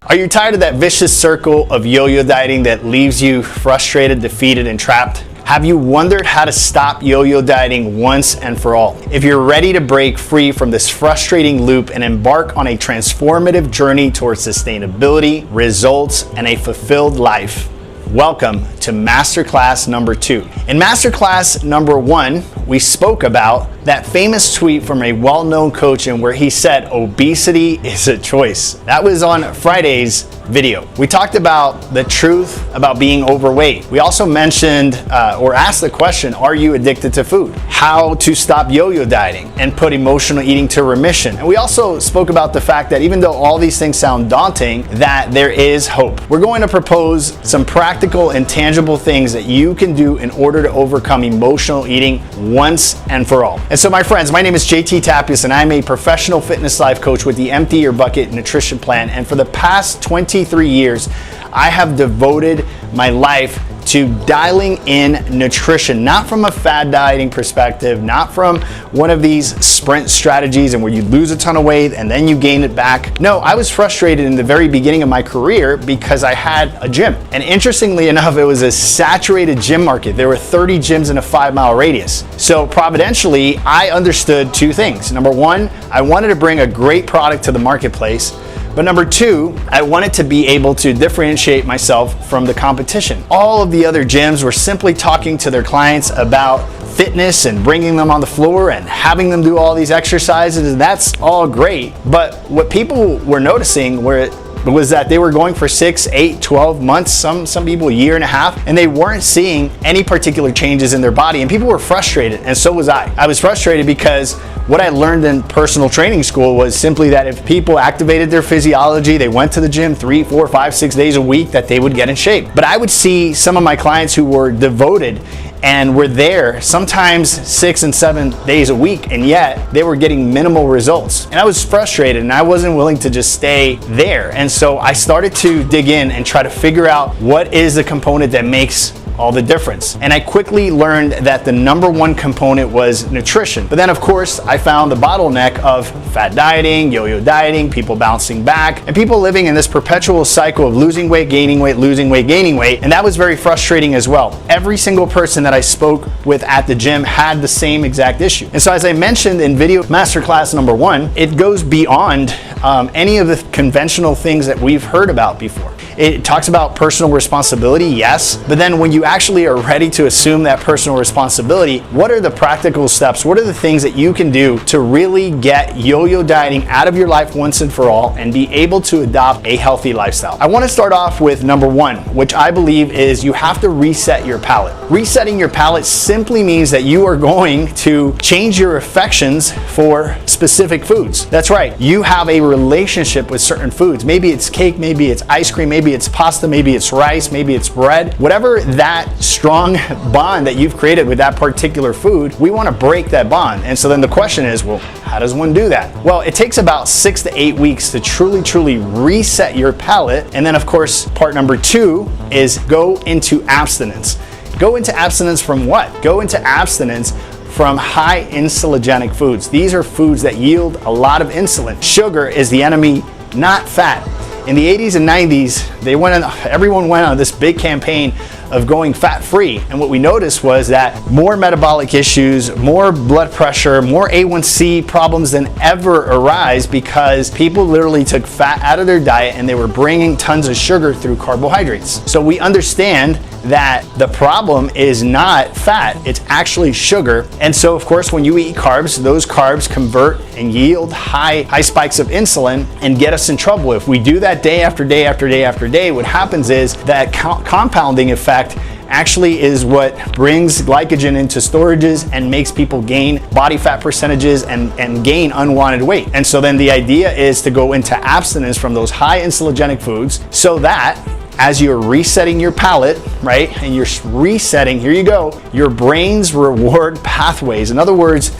Are you tired of that vicious circle of yo-yo dieting that leaves you frustrated, defeated, and trapped? Have you wondered how to stop yo-yo dieting once and for all? If you're ready to break free from this frustrating loop and embark on a transformative journey towards sustainability, results, and a fulfilled life, welcome to Masterclass number 2. In Masterclass number 1, we spoke about that famous tweet from a well-known coach and where he said, obesity is a choice. That was on Friday's video. We talked about the truth about being overweight. We also mentioned or asked the question, are you addicted to food? How to stop yo-yo dieting and put emotional eating to remission. And we also spoke about the fact that even though all these things sound daunting, that there is hope. We're going to propose some practical and tangible things that you can do in order to overcome emotional eating once and for all. And so my friends, my name is JT Tapias and I'm a professional fitness life coach with the Empty Your Bucket nutrition plan. And for the past 23 years, I have devoted my life to dialing in nutrition, not from a fad dieting perspective, not from one of these sprint strategies and where you lose a ton of weight and then you gain it back. No, I was frustrated in the very beginning of my career because I had a gym. And interestingly enough, it was a saturated gym market. There were 30 gyms in a 5-mile radius. So providentially, I understood two things. Number one, I wanted to bring a great product to the marketplace. But number two, I wanted to be able to differentiate myself from the competition. All of the other gyms were simply talking to their clients about fitness and bringing them on the floor and having them do all these exercises, and that's all great. But what people were noticing was that they were going for 6, 8, 12 months, some people a year and a half, and they weren't seeing any particular changes in their body, and people were frustrated, and so was I. I was frustrated because what I learned in personal training school was simply that if people activated their physiology, they went to the gym 3, 4, 5, 6 days a week, that they would get in shape. But I would see some of my clients who were devoted and were there sometimes 6 and 7 days a week, and yet they were getting minimal results. And I was frustrated and I wasn't willing to just stay there. And so I started to dig in and try to figure out what is the component that makes all the difference. And I quickly learned that the number one component was nutrition. But then of course, I found the bottleneck of fad dieting, yo-yo dieting, people bouncing back, and people living in this perpetual cycle of losing weight, gaining weight, losing weight, gaining weight. And that was very frustrating as well. Every single person that I spoke with at the gym had the same exact issue. And so as I mentioned in video masterclass number 1, it goes beyond any of the conventional things that we've heard about before. It talks about personal responsibility, yes, but then when you actually are ready to assume that personal responsibility, what are the practical steps? What are the things that you can do to really get yo-yo dieting out of your life once and for all and be able to adopt a healthy lifestyle? I want to start off with number 1, which I believe is you have to reset your palate. Resetting your palate simply means that you are going to change your affections for specific foods. That's right, you have a relationship with certain foods. Maybe it's cake, maybe it's ice cream, maybe it's pasta, maybe it's rice, maybe it's bread. Whatever that strong bond that you've created with that particular food, we want to break that bond. And so then the question is, well, how does one do that? Well, it takes about 6 to 8 weeks to truly reset your palate. And then of course, part number 2 is go into abstinence. Go into abstinence from what? Go into abstinence from high insulinogenic foods. These are foods that yield a lot of insulin. Sugar is the enemy, not fat. In the 80s and 90s, everyone went on this big campaign of going fat-free. And what we noticed was that more metabolic issues, more blood pressure, more A1C problems than ever arise because people literally took fat out of their diet and they were bringing tons of sugar through carbohydrates. So we understand that the problem is not fat, it's actually sugar. And so of course, when you eat carbs, those carbs convert and yield high spikes of insulin and get us in trouble. If we do that day after day after day after day, what happens is that compounding effect actually is what brings glycogen into storages and makes people gain body fat percentages and gain unwanted weight. And so then the idea is to go into abstinence from those high insulinogenic foods so that as you're resetting your palate, right, and you're resetting, here you go, your brain's reward pathways. In other words,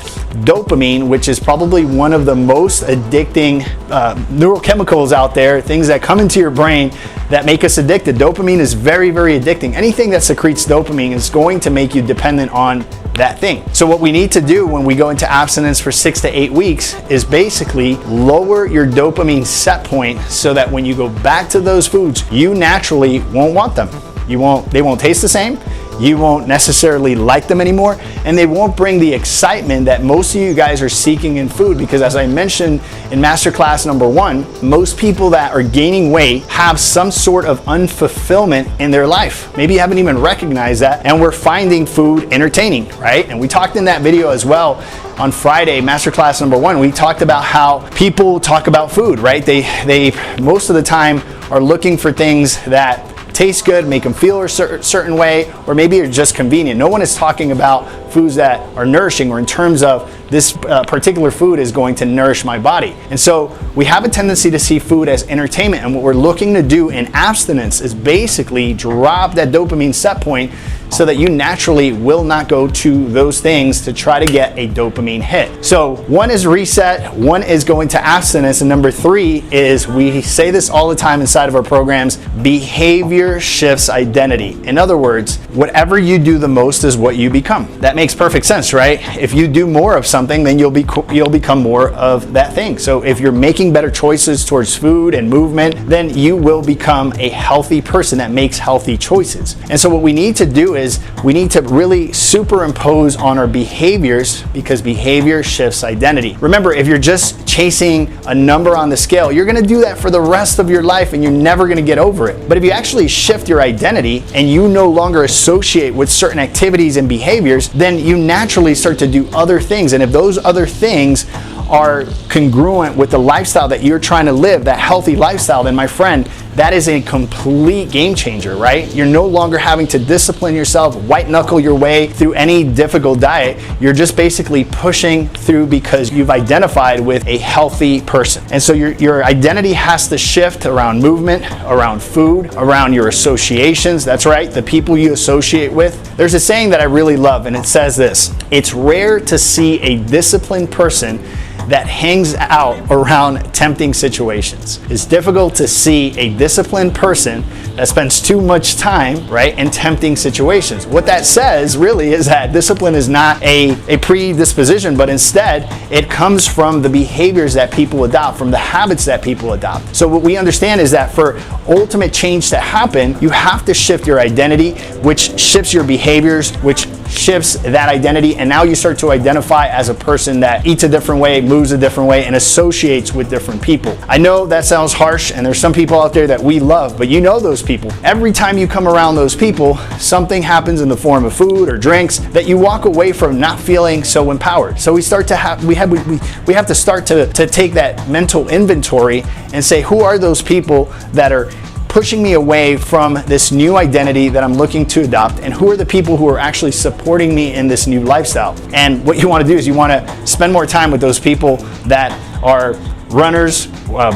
dopamine, which is probably one of the most addicting neurochemicals out there, things that come into your brain that make us addicted. Dopamine is very, very addicting. Anything that secretes dopamine is going to make you dependent on that thing. So what we need to do when we go into abstinence for 6 to 8 weeks is basically lower your dopamine set point so that when you go back to those foods, you naturally won't want them. They won't taste the same. You won't necessarily like them anymore, and they won't bring the excitement that most of you guys are seeking in food, because as I mentioned in masterclass number 1, most people that are gaining weight have some sort of unfulfillment in their life. Maybe you haven't even recognized that, and we're finding food entertaining, right? And we talked in that video as well on Friday, masterclass number 1, we talked about how people talk about food, right? They most of the time are looking for things that taste good, make them feel a certain way, or maybe are just convenient. No one is talking about foods that are nourishing, or in terms of this particular food is going to nourish my body. And so we have a tendency to see food as entertainment, and what we're looking to do in abstinence is basically drop that dopamine set point so that you naturally will not go to those things to try to get a dopamine hit. So 1 is reset, 1 is going to abstinence, and number 3 is, we say this all the time inside of our programs, behavior shifts identity. In other words, whatever you do the most is what you become. That makes perfect sense, right? If you do more of something, then you'll become more of that thing. So if you're making better choices towards food and movement, then you will become a healthy person that makes healthy choices. And so what we need to do is we need to really superimpose on our behaviors, because behavior shifts identity. Remember, if you're just chasing a number on the scale, you're going to do that for the rest of your life and you're never going to get over it. But if you actually shift your identity and you no longer associate with certain activities and behaviors, then you naturally start to do other things. And if those other things are congruent with the lifestyle that you're trying to live, that healthy lifestyle, then my friend, that is a complete game changer, right? You're no longer having to discipline yourself, white knuckle your way through any difficult diet. You're just basically pushing through because you've identified with a healthy person. And so your identity has to shift around movement, around food, around your associations. That's right, the people you associate with. There's a saying that I really love, and it says this: it's rare to see a disciplined person that hangs out around tempting situations. It's difficult to see a disciplined person that spends too much time, right, in tempting situations. What that says really is that discipline is not a predisposition, but instead it comes from the behaviors that people adopt, from the habits that people adopt. So what we understand is that for ultimate change to happen, you have to shift your identity, which shifts your behaviors, which shifts that identity, and now you start to identify as a person that eats a different way, moves a different way, and associates with different people. I know that sounds harsh, and there's some people out there that we love, but you know those people. Every time you come around those people, something happens in the form of food or drinks that you walk away from not feeling so empowered. So we have to start to take that mental inventory and say, who are those people that are pushing me away from this new identity that I'm looking to adopt, and who are the people who are actually supporting me in this new lifestyle? And what you want to do is you want to spend more time with those people that are runners.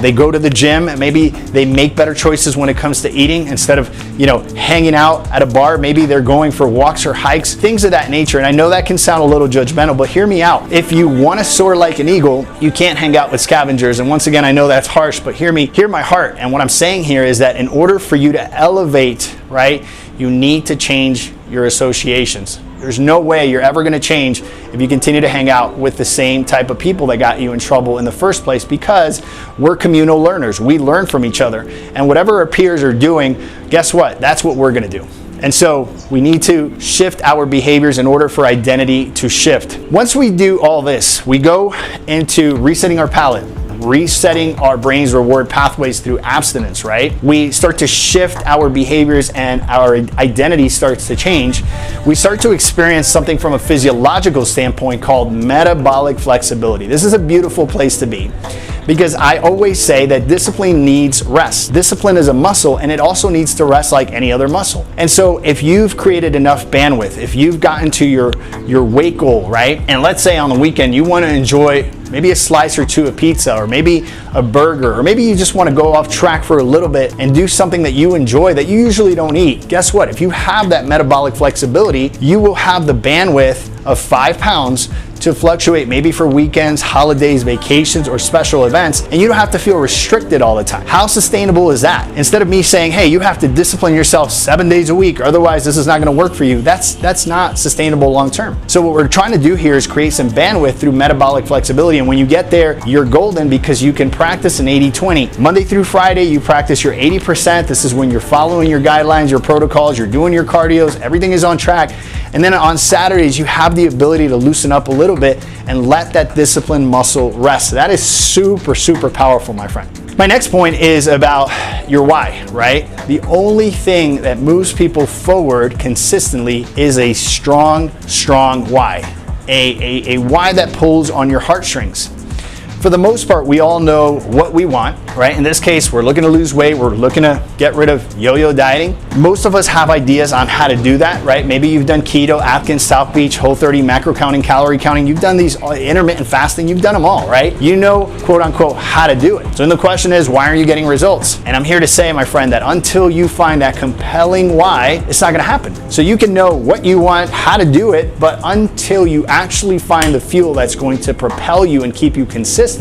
They go to the gym, and maybe they make better choices when it comes to eating. Instead of hanging out at a bar, maybe they're going for walks or hikes, things of that nature. And I know that can sound a little judgmental, but hear me out. If you want to soar like an eagle, you can't hang out with scavengers. And once again, I know that's harsh, but hear my heart. And what I'm saying here is that in order for you to elevate, right, you need to change your associations. There's no way you're ever going to change if you continue to hang out with the same type of people that got you in trouble in the first place, because we're communal learners. We learn from each other. And whatever our peers are doing, guess what? That's what we're going to do. And so we need to shift our behaviors in order for identity to shift. Once we do all this, we go into resetting our palate, resetting our brain's reward pathways through abstinence, right? We start to shift our behaviors and our identity starts to change. We start to experience something from a physiological standpoint called metabolic flexibility. This is a beautiful place to be, because I always say that discipline needs rest. Discipline is a muscle, and it also needs to rest like any other muscle. And so if you've created enough bandwidth, if you've gotten to your weight goal, right? And let's say on the weekend you want to enjoy maybe a slice or two of pizza, or maybe a burger, or maybe you just want to go off track for a little bit and do something that you enjoy that you usually don't eat. Guess what? If you have that metabolic flexibility, you will have the bandwidth of 5 pounds to fluctuate maybe for weekends, holidays, vacations, or special events, and you don't have to feel restricted all the time. How sustainable is that? Instead of me saying, hey, you have to discipline yourself 7 days a week, otherwise this is not gonna work for you, that's not sustainable long term. So what we're trying to do here is create some bandwidth through metabolic flexibility, and when you get there, you're golden because you can practice an 80-20. Monday through Friday, you practice your 80%. This is when you're following your guidelines, your protocols, you're doing your cardios, everything is on track. And then on Saturdays, you have the ability to loosen up a little bit and let that discipline muscle rest. That is super, super powerful, my friend. My next point is about your why, right? The only thing that moves people forward consistently is a strong why. A why that pulls on your heartstrings. For the most part, we all know what we want, right? In this case, we're looking to lose weight. We're looking to get rid of yo-yo dieting. Most of us have ideas on how to do that, right? Maybe you've done keto, Atkins, South Beach, Whole30, macro counting, calorie counting. You've done these intermittent fasting. You've done them all, right? You know, quote unquote, how to do it. So then the question is, why aren't you getting results? And I'm here to say, my friend, that until you find that compelling why, it's not gonna happen. So you can know what you want, how to do it, but until you actually find the fuel that's going to propel you and keep you consistent,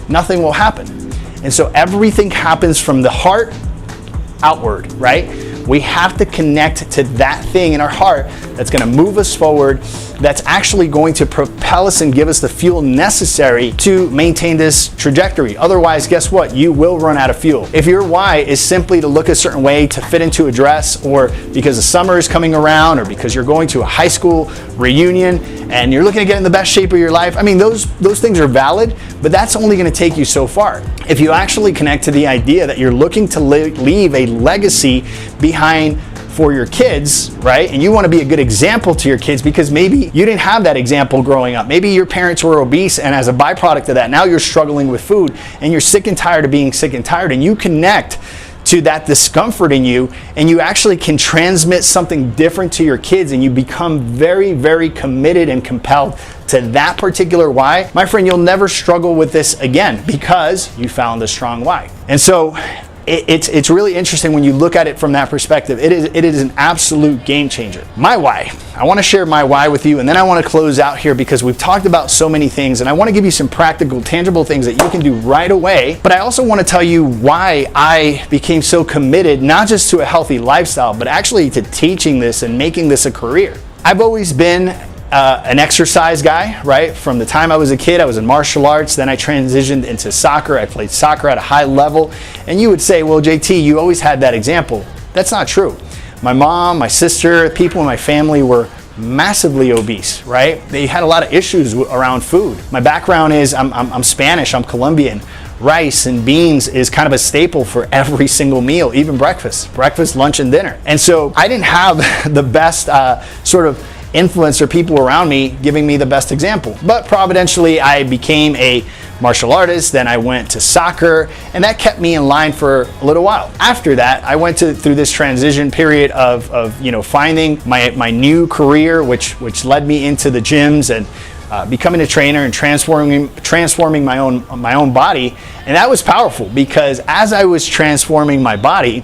nothing will happen. And so everything happens from the heart outward, right? We have to connect to that thing in our heart that's going to move us forward, that's actually going to propel us and give us the fuel necessary to maintain this trajectory. Otherwise, guess what? You will run out of fuel. If your why is simply to look a certain way, to fit into a dress, or because the summer is coming around, or because you're going to a high school reunion and you're looking to get in the best shape of your life, I mean, those things are valid, but that's only going to take you so far. If you actually connect to the idea that you're looking to leave a legacy behind for your kids, right? And you want to be a good example to your kids because maybe you didn't have that example growing up. Maybe your parents were obese, and as a byproduct of that, now you're struggling with food and you're sick and tired of being sick and tired, and you connect to that discomfort in you, and you actually can transmit something different to your kids, and you become very, very committed and compelled to that particular why. My friend, you'll never struggle with this again because you found a strong why. And so it's really interesting when you look at it from that perspective. It is an absolute game changer. My why. I want to share my why with you, and then I want to close out here because we've talked about so many things, and I want to give you some practical, tangible things that you can do right away. But I also want to tell you why I became so committed, not just to a healthy lifestyle, but actually to teaching this and making this a career. I've always been an exercise guy, right? From the time I was a kid, I was in martial arts, then I transitioned into soccer. I played soccer at a high level. And you would say, well, JT, you always had that example. That's not true. My mom, my sister, people in my family were massively obese, right? They had a lot of issues around food. My background is I'm Spanish, I'm Colombian. Rice and beans is kind of a staple for every single meal, even breakfast, lunch, and dinner. And so I didn't have the best sort of influence or people around me giving me the best example. But providentially, I became a martial artist, then I went to soccer, and that kept me in line for a little while. After that, I went through this transition period of finding my new career, which led me into the gyms and becoming a trainer and transforming my own body. And that was powerful because as I was transforming my body,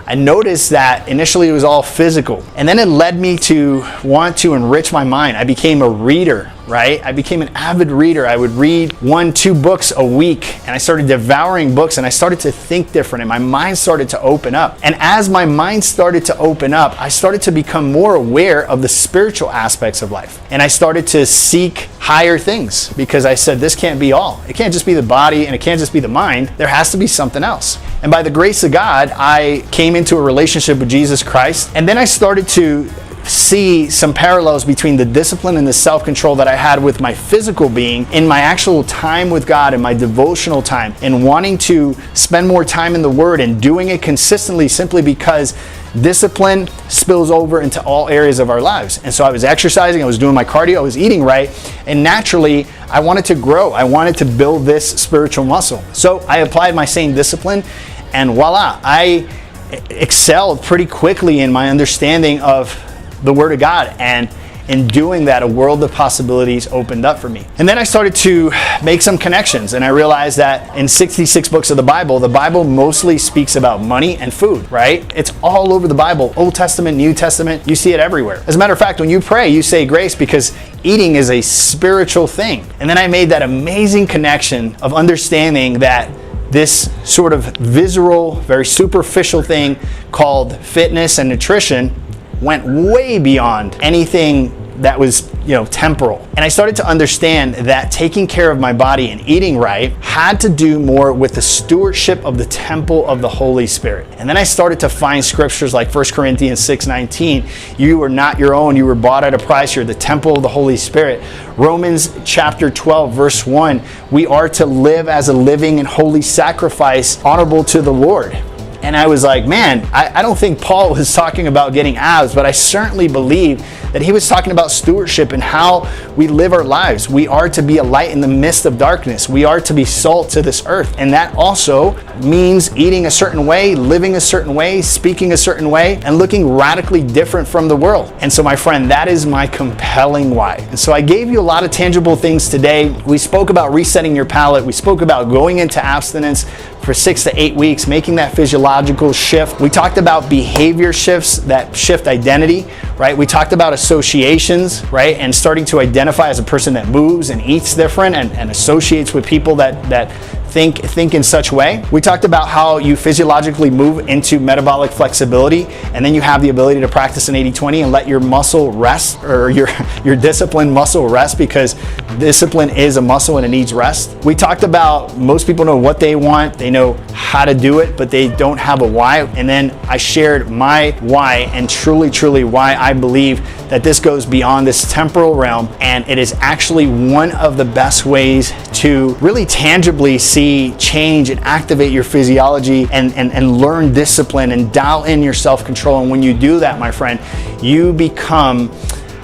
I noticed that initially it was all physical, and then it led me to want to enrich my mind. I became a reader, right? I became an avid reader. I would read 1-2 books a week, and I started devouring books, and I started to think different, and my mind started to open up. And as my mind started to open up, I started to become more aware of the spiritual aspects of life. And I started to seek higher things because I said, this can't be all. It can't just be the body, and it can't just be the mind. There has to be something else. And by the grace of God, I came into a relationship with Jesus Christ, and then I started to see some parallels between the discipline and the self-control that I had with my physical being in my actual time with God and my devotional time, and wanting to spend more time in the Word and doing it consistently simply because discipline spills over into all areas of our lives. And so I was exercising, I was doing my cardio, I was eating right, and naturally I wanted to grow. I wanted to build this spiritual muscle. So I applied my same discipline, and voila, I excelled pretty quickly in my understanding of the Word of God, and in doing that, a world of possibilities opened up for me. And then I started to make some connections, and I realized that in 66 books of the Bible mostly speaks about money and food, right? It's all over the Bible, Old Testament, New Testament, you see it everywhere. As a matter of fact, when you pray, you say grace because eating is a spiritual thing. And then I made that amazing connection of understanding that this sort of visceral, very superficial thing called fitness and nutrition went way beyond anything that was, temporal. And I started to understand that taking care of my body and eating right had to do more with the stewardship of the temple of the Holy Spirit. And then I started to find scriptures like 1 Corinthians 6:19, you are not your own, you were bought at a price, you're the temple of the Holy Spirit. Romans chapter 12, verse 1, we are to live as a living and holy sacrifice, honorable to the Lord. And I was like, man, I don't think Paul was talking about getting abs, but I certainly believe that he was talking about stewardship and how we live our lives. We are to be a light in the midst of darkness. We are to be salt to this earth. And that also means eating a certain way, living a certain way, speaking a certain way, and looking radically different from the world. And so, my friend, that is my compelling why. And so I gave you a lot of tangible things today. We spoke about resetting your palate. We spoke about going into abstinence for 6 to 8 weeks, making that physiological shift. We talked about behavior shifts that shift identity, right? We talked about associations, right? And starting to identify as a person that moves and eats different and associates with people that think in such way. We talked about how you physiologically move into metabolic flexibility, and then you have the ability to practice an 80-20 and let your muscle rest, or your discipline muscle rest, because discipline is a muscle and it needs rest. We talked about most people know what they want, they know how to do it, but they don't have a why. And then I shared my why, and truly why I believe that this goes beyond this temporal realm, and it is actually one of the best ways to really tangibly see change and activate your physiology and learn discipline and dial in your self-control. And when you do that, my friend, you become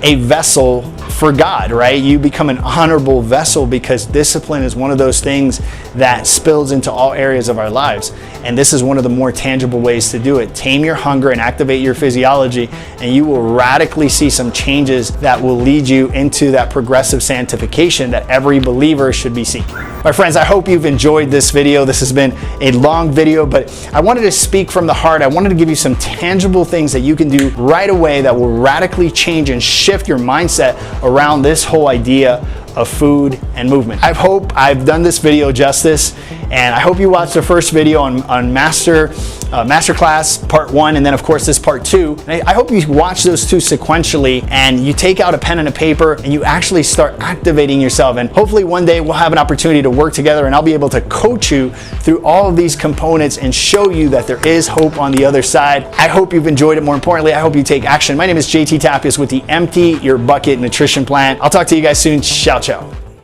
a vessel for God, right? You become an honorable vessel, because discipline is one of those things that spills into all areas of our lives. And this is one of the more tangible ways to do it. Tame your hunger and activate your physiology, and you will radically see some changes that will lead you into that progressive sanctification that every believer should be seeking. My friends, I hope you've enjoyed this video. This has been a long video, but I wanted to speak from the heart. I wanted to give you some tangible things that you can do right away that will radically change and shift your mindset around this whole idea of food and movement. I hope I've done this video justice, and I hope you watched the first video on Masterclass Part 1, and then of course this Part 2. And I hope you watch those two sequentially, and you take out a pen and a paper and you actually start activating yourself. And hopefully one day we'll have an opportunity to work together, and I'll be able to coach you through all of these components and show you that there is hope on the other side. I hope you've enjoyed it. More importantly, I hope you take action. My name is JT Tapias with the Empty Your Bucket Nutrition Plan. I'll talk to you guys soon. Ciao, ciao.